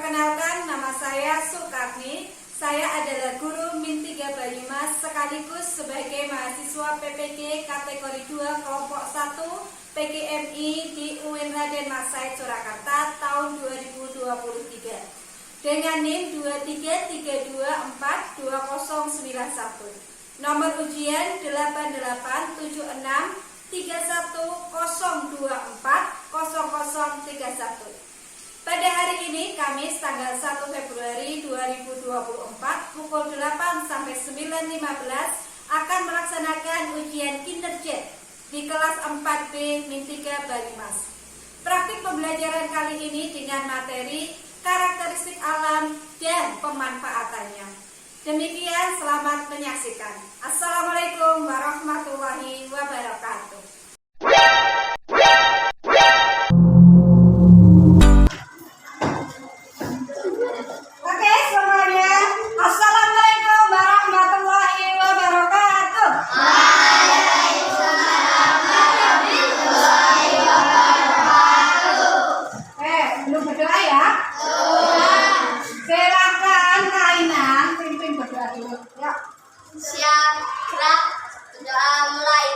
Perkenalkan, nama saya Sukarni. Saya adalah guru Min 3 Banyumas sekaligus sebagai mahasiswa PPG kategori 2 kelompok 1 PGMI di UIN Raden Mas Said Surakarta tahun 2023 dengan NIM 233242091. Nomor ujian 883131 Pada hari ini, Kamis tanggal 1 Februari 2024 pukul 8 sampai 9.15 akan melaksanakan ujian kinerja di kelas 4B Min 3 Banyumas. Praktik pembelajaran kali ini dengan materi karakteristik alam dan pemanfaatannya. Demikian, selamat menyaksikan. Assalamualaikum warahmatullahi wabarakatuh. Siap, gerak, berdoa mulai.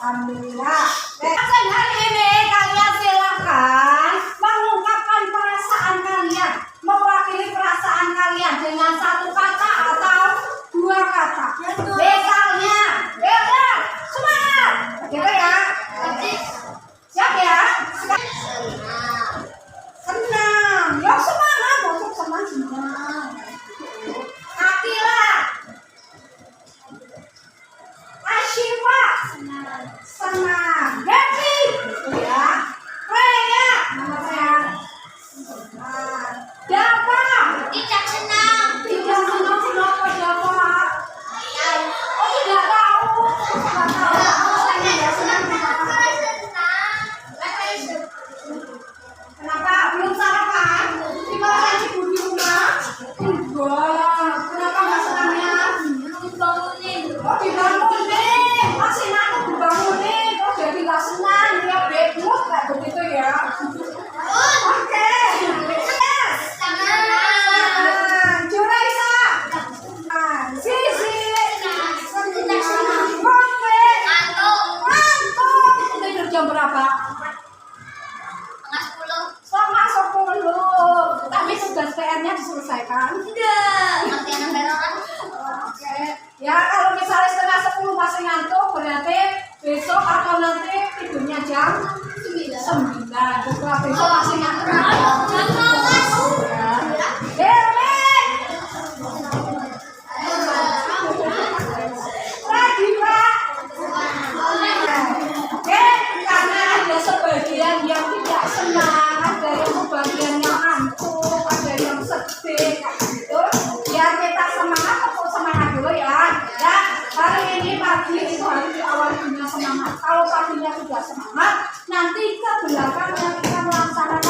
Alhamdulillah. Hari ini kalian silakan mengungkapkan perasaan kalian, mewakili perasaan kalian dengan satu kata atau dua kata. Misalnya, benar, semangat, gitu ya. Siap ya? Senang, ya semangat, masuk senang. Akila, Asyifa, senang. Happy, ya. Raya, nama saya. Dapa, Tidak senang. tidak senang kenapa Dapa? Oh tidak tahu. Tidak tahu. Tidak senang kenapa? Kenapa belum sarapan? Terima kasih ibu di rumah. Enggak. Kenapa nggak senangnya? Dibangunin. Oh dibangunin. Masih nak dibangunin. Kok jadi nggak senang? Dia bad mood kayak begitu ya. Oke. Yes. Senang. Juraisa. Sisi. Senang. Kopi. Ngantuk. Tidur jam berapa? Setengah 10. Tapi tugas PR-nya diselesaikan. Oke. Ya kalau misalnya setengah 10 masih ngantuk, berarti besok atau nanti tidurnya jam 9. Setelah besok masih ngantuk. Lagi Pak. Oke, karena ada sebagian yang tidak senang, ada yang sebagian yang ngantuk, ada yang sedih, kayak gitu. Biar kita semangat, tepuk semangat dulu ya. Ya, hari ini pagi itu harus diawali dengan semangat. Kalau paginya sudah semangat, nanti ke belakangnya kita melaksanakan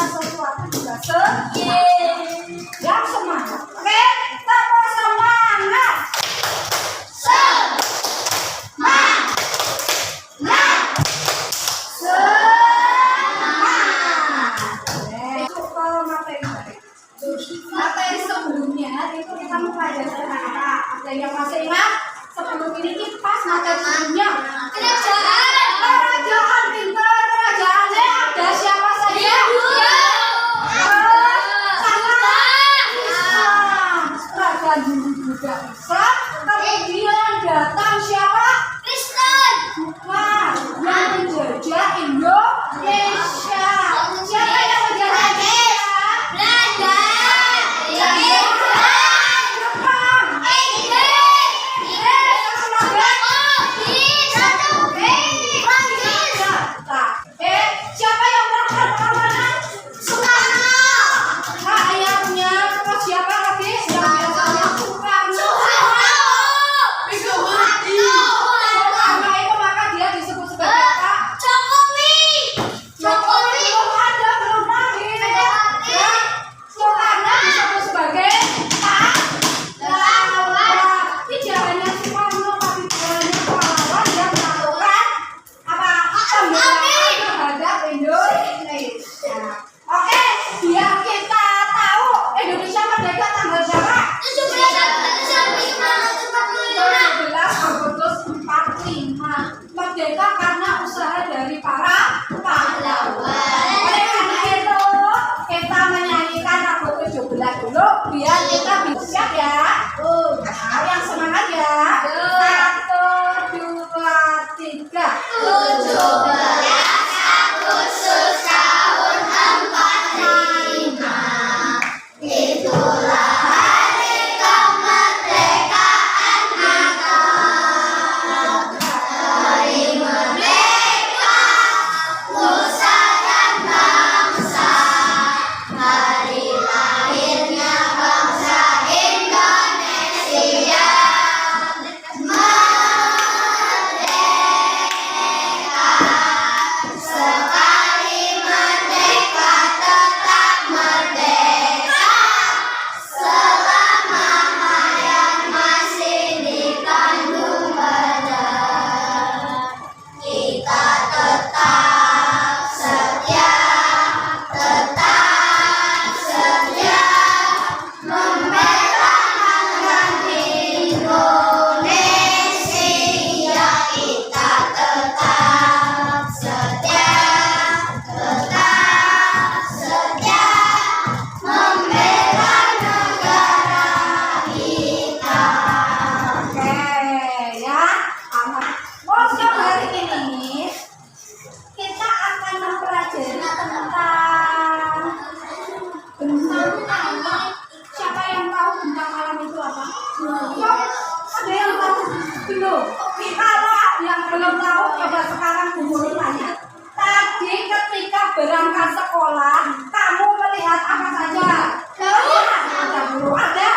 berangkat sekolah, kamu melihat apa saja? Ada guru, ada.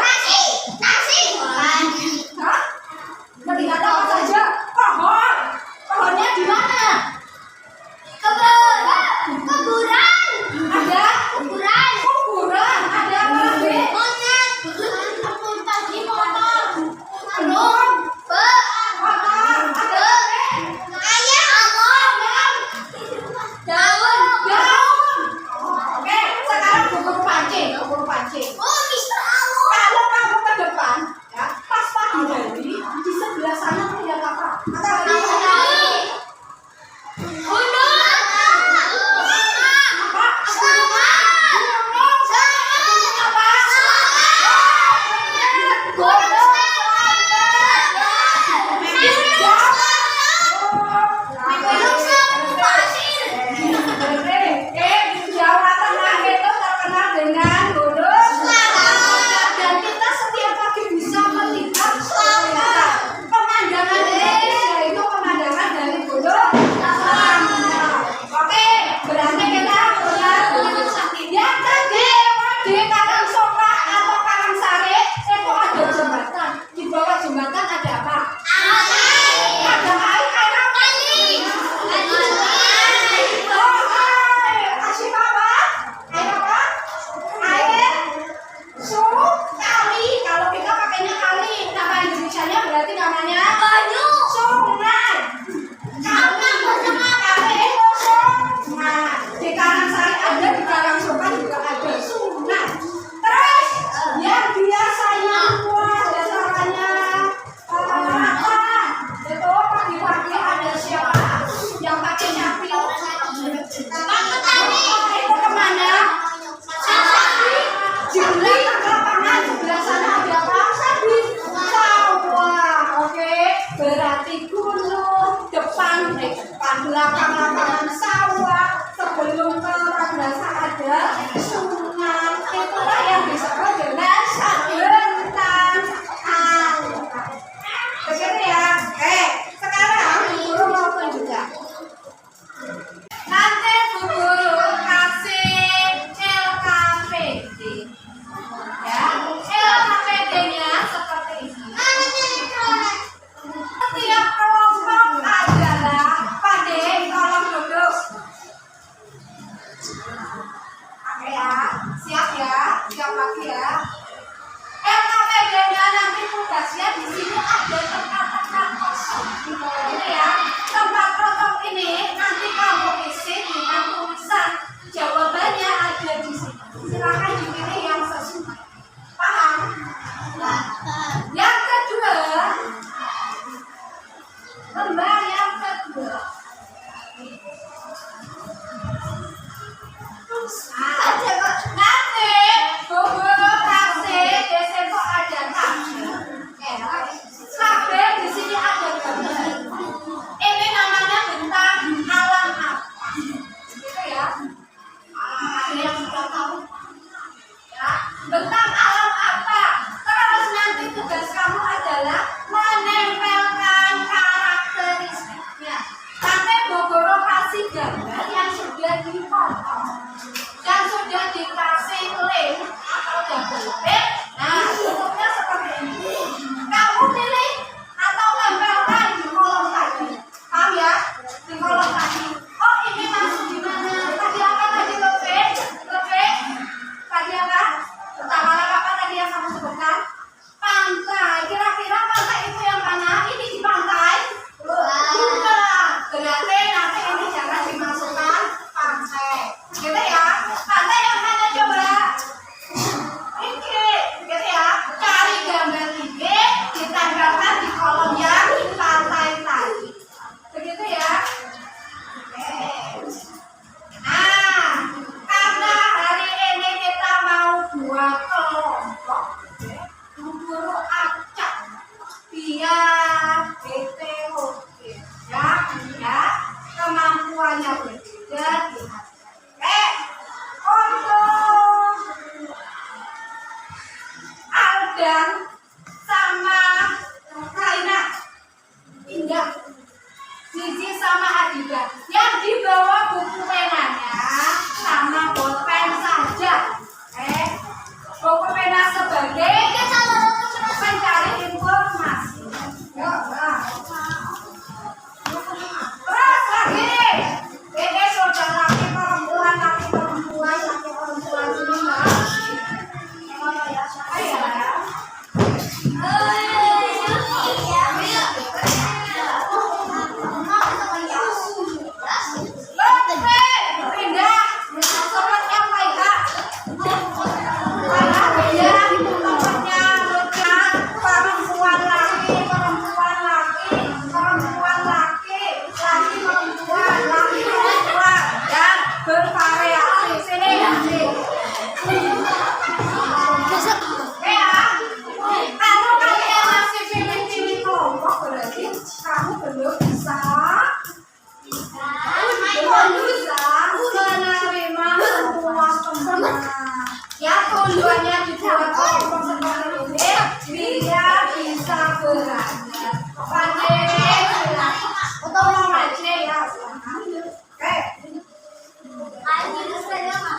Hah? Melihat apa saja? Pohon. Pohonnya di mana? Ada kuburan. Ada apa lagi? Belum. Daun. Oke, sekarang guru pancing. Kalau kamu ke depan, ya, pas pagi hari di sebelah sana melihat apa? Jawa Tengah itu terkenal dengan gunung dan kita setiap pagi bisa melihat pemandangan Indonesia itu pemandangan dari gunung. Oke, berarti kita punya yang di Karangsoka atau Karangsari itu ada jembatan. Di bawah jembatan ada apa? Ada air. Kasih apa? Air apa? Air kali. Kalau kita pakainya kali, nama Indonesianya berarti namanya sungai. Kali itu sungai. Di Karangsari ada, di Karangsoka juga ada sungai. Terus yang biasanya buat dasarnya apa? Itu pagi-pagi ada siapa yang pakai nyapi? Itu kemana? Di belakang lapangan sebelah sana ada apa? Sawah. Oke, berarti gunung depan belakang lapangan sawah, sebelum ke madrasah ada sungai. Itulah yang disebut dengan bentang air. Begitu ya. Sekarang guru mau tunjukkan. Nanti Bu Guru kasih LKPD. Ya, LKPD-nya seperti ini. Setiap kelompok adalah pada kolom duduk. Oke ya, siap ya, siap lagi ya. LKPD-nya nanti tugasnya di sini ada tempat-tempat kosong. Ini ya, tempat kosong ini nanti kamu isi dengan tulisan. Jawabannya ada di sini. Silakan dipilih yang sesuai. Paham? Yang kedua, lembar yang kedua. Nanti guru kasih di situ ada tabel. Tabel di sini ada gambar. Ini namanya bentang alam apa? Gitu ya. Ada yang sudah tahu? Ya, bentang alam apa? Terus nanti tugas kamu adalah menempelkan karakteristiknya. Nanti Bu Guru kasih gambar yang sudah dipotong dan sudah dikasih link atau double link. Nah, bentuknya seperti ini. Kamu pilih atau tempelkan di kolom tadi. Paham ya? Di kolom tadi. Oh, ini masuk di mana? Tadi apa tadi, Lope? Tadi apa? Pertama apa tadi yang kamu sebutkan? Pantai. Kira-kira pantai itu yang mana? Ini di pantai? Bukan. Berarti nanti ini jangan dimasukkan pantai. Gitu ya? Pantai yang mana coba? Ini. Gitu ya? Cari gambar ini, ditempelkan di kolom yang pantai tadi. Begitu ya? Oke. Nah, karena hari ini kita mau buat kelompok, Bu Guru acak biar BTOG ya, kemampuannya berbeda.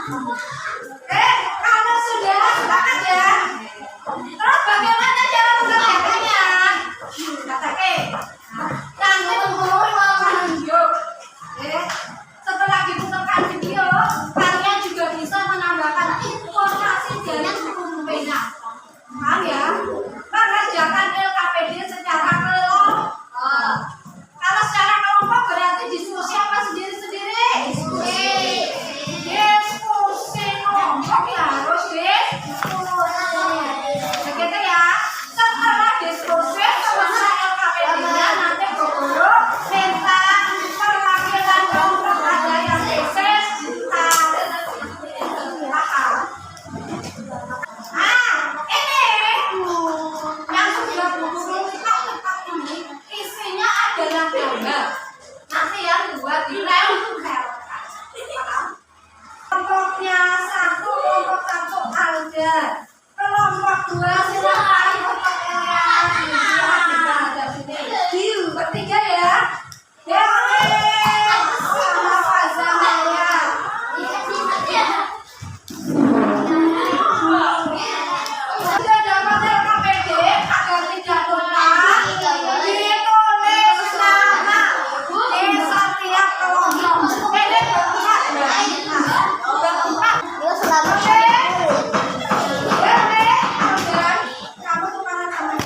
Kalau sudah sepakat ya. Terus bagaimana cara mengerjakannya? Katakan. Nanti tunggu lanjut. Setelah diputarkan video, kalian juga bisa menambahkan informasi dari buku pena. Paham ya? Mengerjakan LKPD secara kelompok. Kalau secara kelompok berarti diskusi apa sendiri-sendiri? Diskusi kelompok ya harus begitu ya. Setelah diskusi selesai LKPD-nya nanti guru minta perwakilan kelompok ada yang tesis paham. Ini yang sudah guru letak ini isinya adalah gambar. Nanti yang buat di kelompoknya kelompok satu ada. Kelompok dua silakan untuk yang ada sini. Bertiga ya. Sama Fazalaya. Sudah dapat LKPD agar tidak lupa ditulis nama di setiap kelompok. Ini berempat ya. Berempat. Oke. Kamu tuh mana kamu?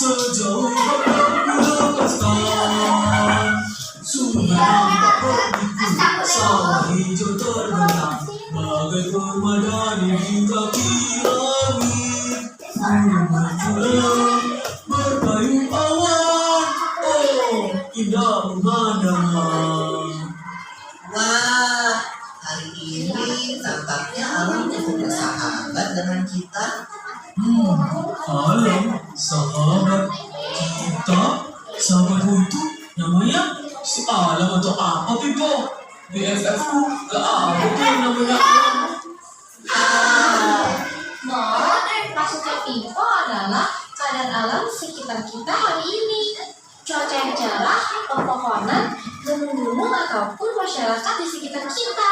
Sejauh mana lepaskan sudah tak berhenti sawah hijau terbenam bagai permadani di kaki langit berpayung awan indah memandang. Wah, hari ini tampaknya alam cukup bersahabat dengan kita. Alam sahabat kita, sahabatku itu namanya si alam atau apa Pipo? BFF ku gak apa tuh yang namanya alam. Maksudnya Pipo adalah keadaan alam sekitar kita hari ini. Cuaca yang cerah, pepohonan, gunung-gunung ataupun masyarakat di sekitar kita.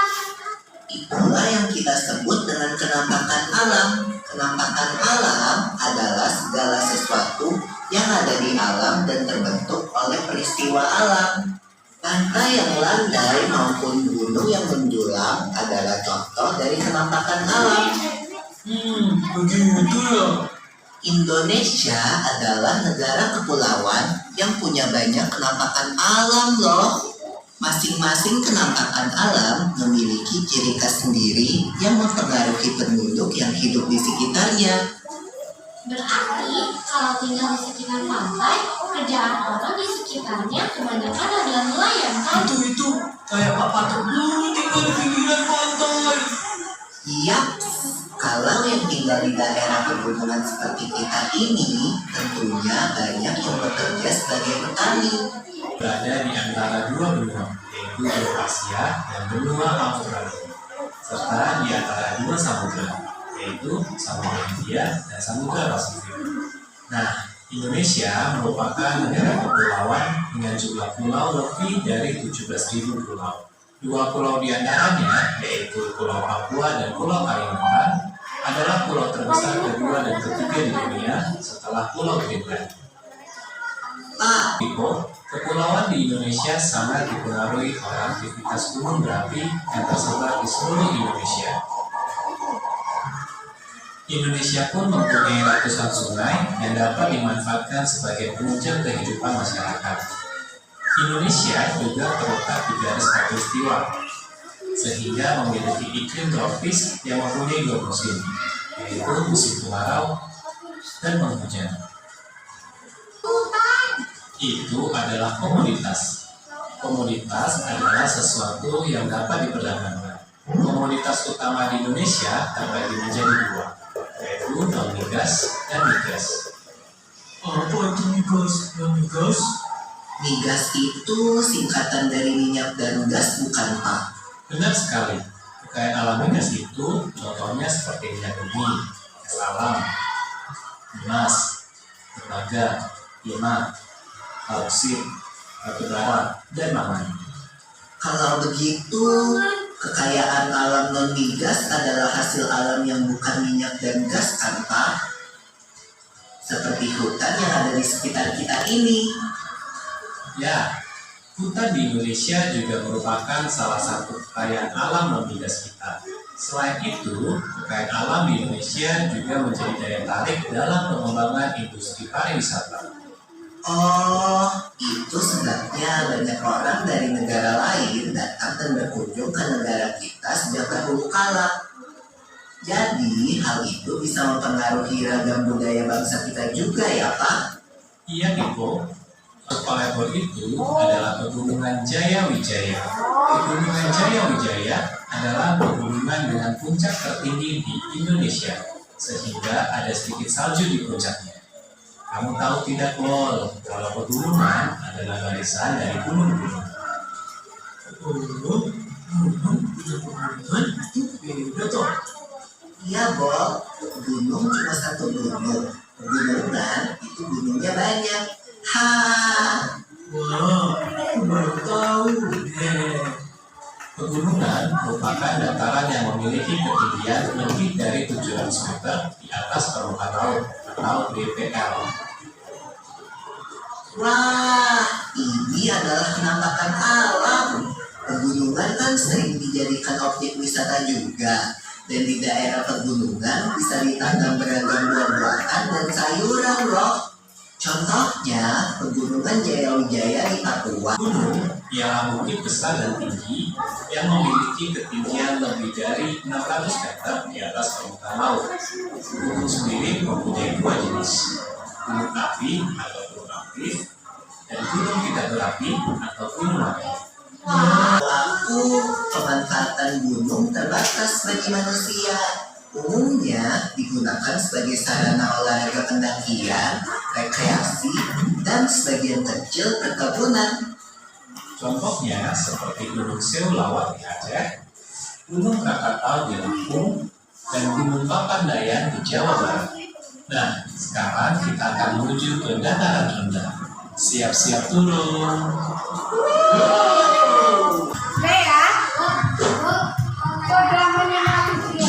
Itulah yang kita sebut dengan kenampakan alam. Kenampakan alam adalah segala sesuatu yang ada di alam dan terbentuk oleh peristiwa alam. Pantai yang landai maupun gunung yang menjulang adalah contoh dari kenampakan alam. Begitu ya. Indonesia adalah negara kepulauan yang punya banyak kenampakan alam loh. Masing-masing kenampakan alam memiliki ciri khas sendiri yang mempengaruhi penduduk yang hidup di sekitarnya. Berarti kalau tinggal di sekitar pantai, kerjaan orang di sekitarnya kebanyakan adalah nelayan kan? Itu kayak Pak Patok dulu tinggal di pinggiran pantai. Yap, kalau yang tinggal di daerah pegunungan seperti kita ini, tentunya banyak yang bekerja sebagai petani. Berada di antara dua benua, yaitu benua Asia dan benua Australia, serta di antara dua samudra, yaitu Samudra Hindia dan Samudra Pasifik. Nah, Indonesia merupakan negara kepulauan dengan jumlah pulau lebih dari 17.000 pulau. Dua pulau di antaranya, yaitu Pulau Papua dan Pulau Kalimantan, adalah pulau terbesar kedua dan ketiga di dunia setelah Pulau Greenland. Pipo, kepulauan di Indonesia sangat dipengaruhi oleh aktivitas gunung berapi yang tersebar di seluruh Indonesia. Indonesia pun mempunyai ratusan sungai yang dapat dimanfaatkan sebagai penunjang kehidupan masyarakat. Indonesia juga terletak di garis khatulistiwa, sehingga memiliki iklim tropis yang mempunyai dua musim, yaitu musim kemarau dan penghujan. Itu adalah komoditas. Komoditas adalah sesuatu yang dapat diperdagangkan. Komoditas utama di Indonesia terbagi menjadi dua, yaitu non migas dan migas. Apa itu migas dan migas? Migas itu singkatan dari minyak dan gas, bukan Pak? Benar sekali. Kekayaan alam migas itu contohnya seperti minyak bumi, gas alam, emas, tembaga, timah, bauksit, batu bara, dan lain-lain. Kalau begitu, kekayaan alam non migas adalah hasil alam yang bukan minyak dan gas, kan Pak? Seperti hutan yang ada di sekitar kita ini. Ya, hutan di Indonesia juga merupakan salah satu kekayaan alam non migas kita. Selain itu, kekayaan alam di Indonesia juga menjadi daya tarik dalam pengembangan industri pariwisata. Oh, itu sebabnya banyak orang dari negara lain datang dan berkunjung ke negara kita sejak dahulu kala. Jadi, hal itu bisa mempengaruhi ragam budaya bangsa kita juga ya, Pak? Iya, Niko. Kepala itu adalah Pegunungan Jaya Wijaya. Pegunungan Jaya Wijaya adalah pegunungan dengan puncak tertinggi di Indonesia, sehingga ada sedikit salju di puncaknya. Kamu tahu tidak, Pol, kalau pegunungan adalah barisan dari gunung-gunung. Gunung punya pegunungan itu beda toh. Iya, Bob. Gunung cuma satu gunung. Pegunungan itu gunungnya banyak. Ha. Wah, aku baru tahu. Pegunungan merupakan dataran yang memiliki ketinggian lebih dari 700 meter di atas permukaan laut atau DPL. Wah, ini adalah penampakan alam. Pegunungan kan sering dijadikan objek wisata juga. Dan di daerah pegunungan bisa ditanam beragam buah-buahan dan sayuran loh. Contohnya, pegunungan Jaya Wijaya di Papua. Gunung ialah bukit besar dan tinggi yang memiliki ketinggian lebih dari 600 meter di atas permukaan laut. Gunung sendiri mempunyai dua jenis, gunung api atau gunung aktif, dan gunung tidak berapi atau gunung mati. Aku, pemanfaatan gunung terbatas bagi manusia. Umumnya digunakan sebagai sarana olahraga pendakian, rekreasi, dan sebagian kecil perkebunan. Contohnya seperti Gunung Seulawat di Aceh, Gunung Krakatau di Lampung, dan Gunung Papandayan di Jawa Barat. Nah, sekarang kita akan menuju ke dataran rendah. Siap-siap turun. Lea, sudah menyimak video?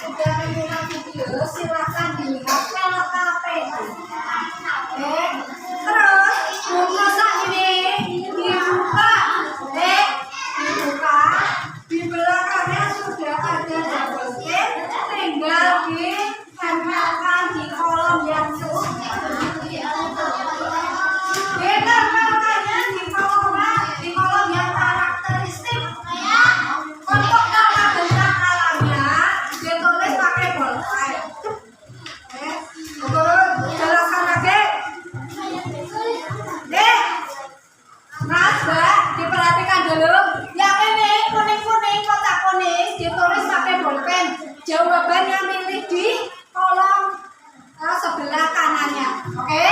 Sudah menyimak video, silakan dilihat kalau HP. Terus buku saat ini dibuka, dibuka. Di belakangnya sudah ada double tick, tinggal ditempelkan di kolom yang ditempelkannya di kolom yang karakteristik. Untuk nama bentang alamnya ditulis pakai bolpen. Jelaskan lagi. Mas, Mbak, diperhatikan dulu. Yang ini kuning-kuning, kotak kuning ditulis pakai bolpen. Jawabannya milih di kolom sebelah kanannya. Oke?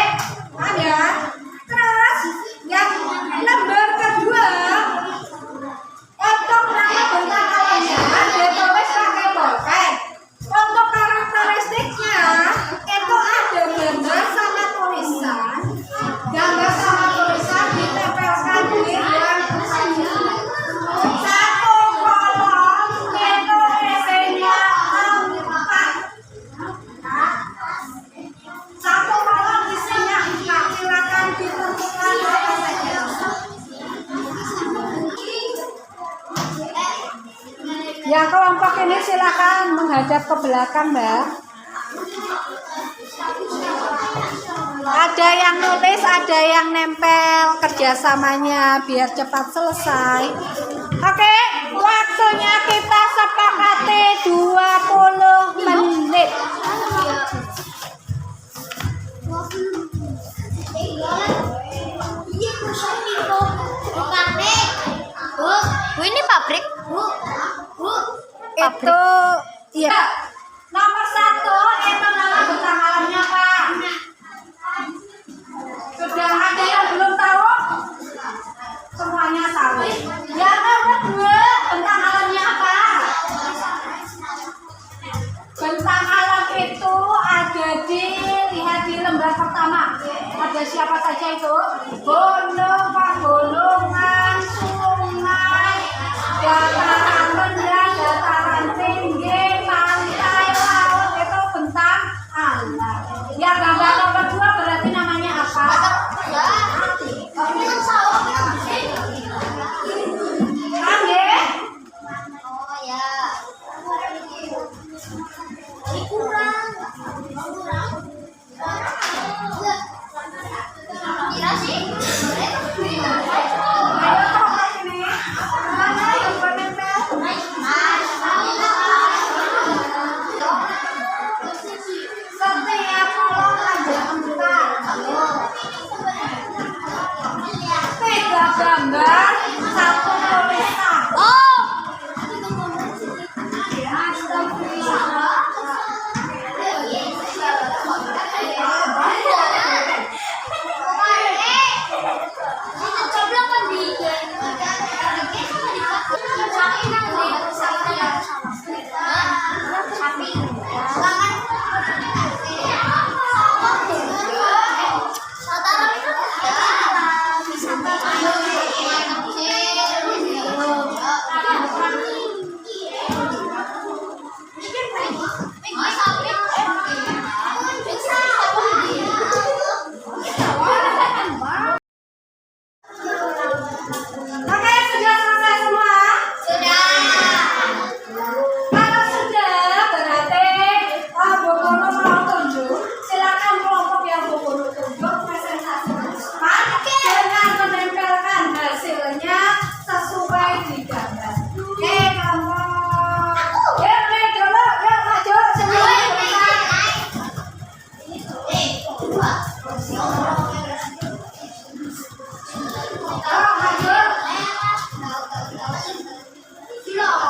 Paham ya? Terus yang lembar kedua, untuk nama bentang alamnya ditulis pakai bolpen. Untuk karakteristiknya itu ada gambar sama tulisan. Gambar sama tulisan ditempelkan di satu kolom, itu isinya 4. Satu kolom isinya 4. Silakan ditentukan apa saja. Yang kelompok ini silakan menghadap ke belakang, Mbak. Ada yang nulis, ada yang nempel, kerjasamanya biar cepat selesai. Oke, waktunya kita sepakati 20 menit. Bu, ini pabrik. Bu. Itu Bentang alam itu ada lihat di lembar pertama. Ada siapa saja itu? Gunung, pegunungan, sungai, dataran rendah, dataran tinggi, pantai, laut, itu bentang alam. Yang gambar nomor 2 berarti namanya apa? Angge? Oh ya. Ini kurang. Kira sih. Ayo tolong sini. Mana yang menempel? Setiap kolom ada 4. 3 gambar, 1 tulisan. Oh. Oke, sudah selesai semua? Kalau sudah, berarti Bu Guru mau tunjuk. Silakan kelompok yang Bu Guru tunjuk presentasikan dengan menempelkan hasilnya sesuai di gambar. Oke, kelompok. Yuk, dulu, yuk maju semuanya. Yuk, maju.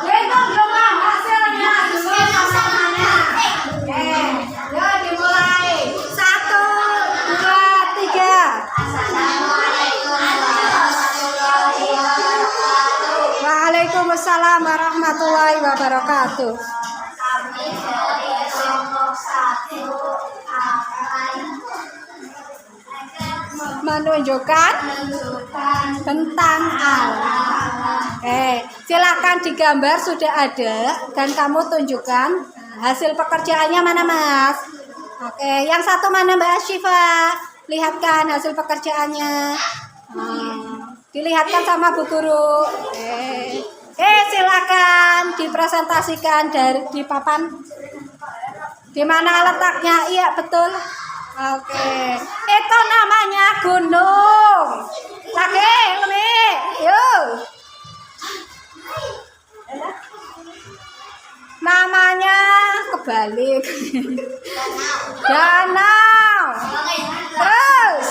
Hitung dulu hasilnya dulu sama-samanya. Oke, yuk dimulai. 1, 2, 3. Waalaikumsalam warahmatullahi wabarakatuh. Menunjukkan tentang alam. Silakan digambar sudah ada dan kamu tunjukkan hasil pekerjaannya mana Mas? Oke, yang satu mana Mbak Syifa? Lihatkan hasil pekerjaannya. Dilihatkan sama Bu Guru. Silakan dipresentasikan di papan. Di mana letaknya? Iya, betul. Oke. Itu namanya gunung. Oke, lebih. Yuk. Namanya kebalik. Danau. Terus.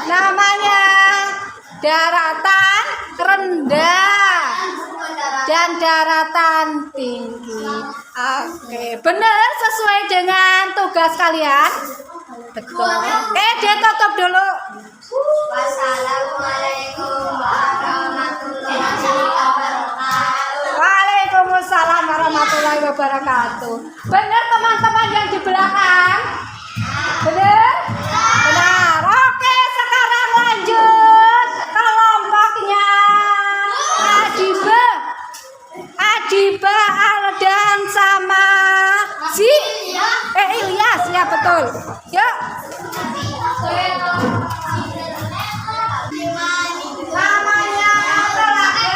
Namanya daratan rendah dan daratan tinggi. Oke, benar sesuai dengan tugas kalian. Betul. Ditutup dulu. Wassalamualaikum warahmatullahi wabarakatuh. Waalaikumsalam warahmatullahi wabarakatuh. Benar teman-teman yang di belakang? Benar? Benar. Oke, sekarang lanjut kelompoknya Adiba, Aldan sama Ilyas, ya betul. Yuk. Namanya telaga.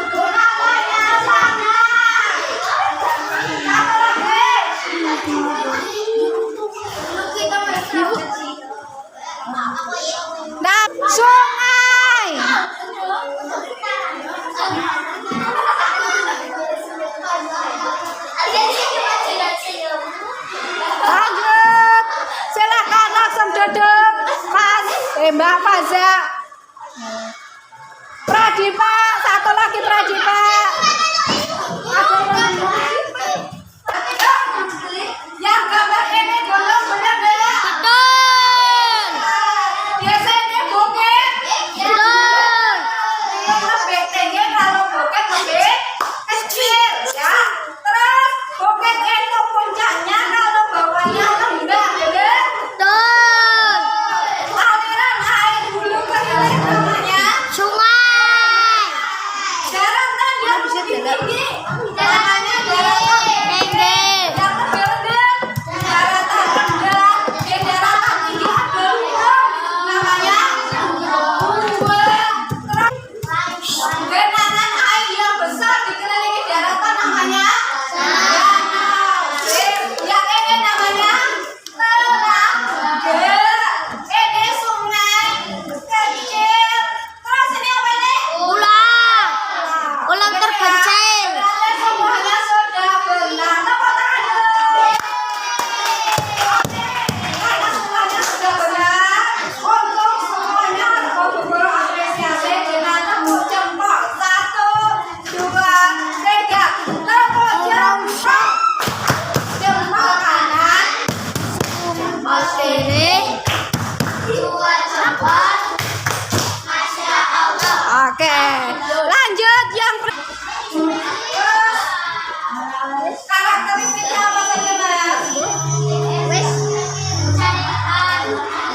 Namanya sana. Nah, sungai. Lanjut. Silakan langsung duduk, Mas. Mbak Faza. Pradipa, satu lagi Pradipa. Yang gambar ini dulu benar-benar. Biasanya bukit. Lanjut yang karakteristiknya apa saja Mas? Wes.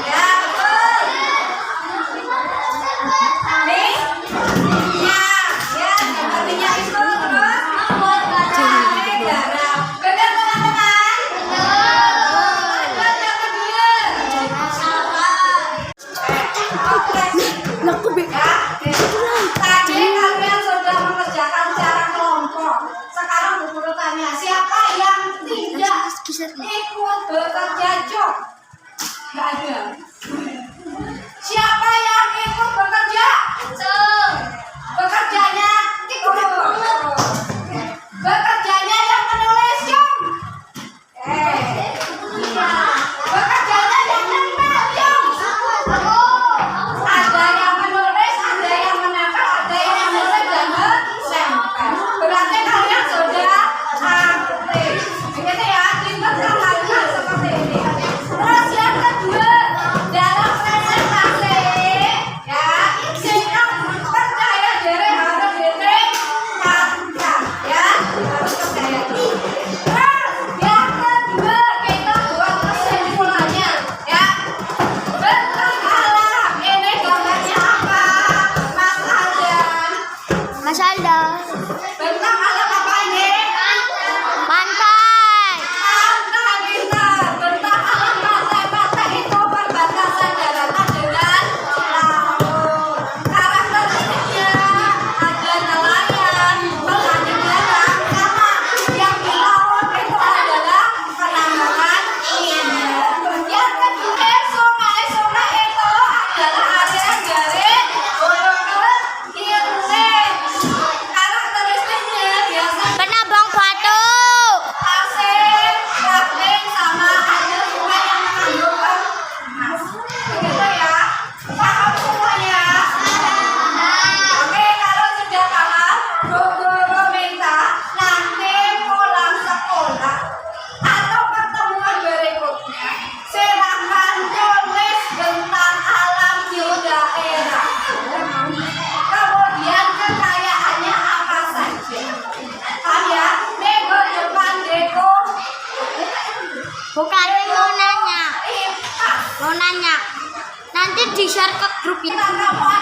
Ya betul. Nih, ya artinya itu terus darah. Benar teman-teman? Lanjut yang kedua. Tadi kalian sudah mengerjakan secara kelompok. Sekarang Bu Guru tanya, siapa yang tidak ikut bekerja job? Nggak ada. Siapa yang ikut bekerja? Bekerjanya bekerjanya yang menulis jam. Bekerjanya yang nempel jam. Ada yang menulis, ada yang menempel, ada yang menulis dan menempel. Berarti kalian sudah aktif. Begitu ya, diingatkan hal-hal seperti ini. Terus yang kedua, dalam presentasi, ya, sikap percaya diri harus ditingkatkan, ya, harus percaya diri. Terus yang kedua, kita buat kesimpulannya, ya. Bentang alam, ini gambarnya apa? Mas Aldan. Mas Alda. Bentang alam apa ini? Pantai. Pantai kita. Bentang alam pantai-pantai itu perbatasan daratan dengan laut. Karakteristiknya ada nelayan, petani garam, sama yang di laut itu adalah penambangan minyak. Yang kedua, sungai-sungai itu adalah aliran dari hulu ke hilir. Karakteristiknya biasanya Penambang batu. pasir, kapling, sama ada sungai yang mengandung emas. Begitu ya, paham semuanya? Oke, kalau sudah paham, Bu Guru minta nanti pulang sekolah atau pertemuan berikutnya, silahkan tulis tentang alam di daerah. Kemudian kekayaannya apa saja. Paham ya? Nego depan deko. Bukan mau nanya. Mau nanya. Nanti di-share ke grup Kita nggak mau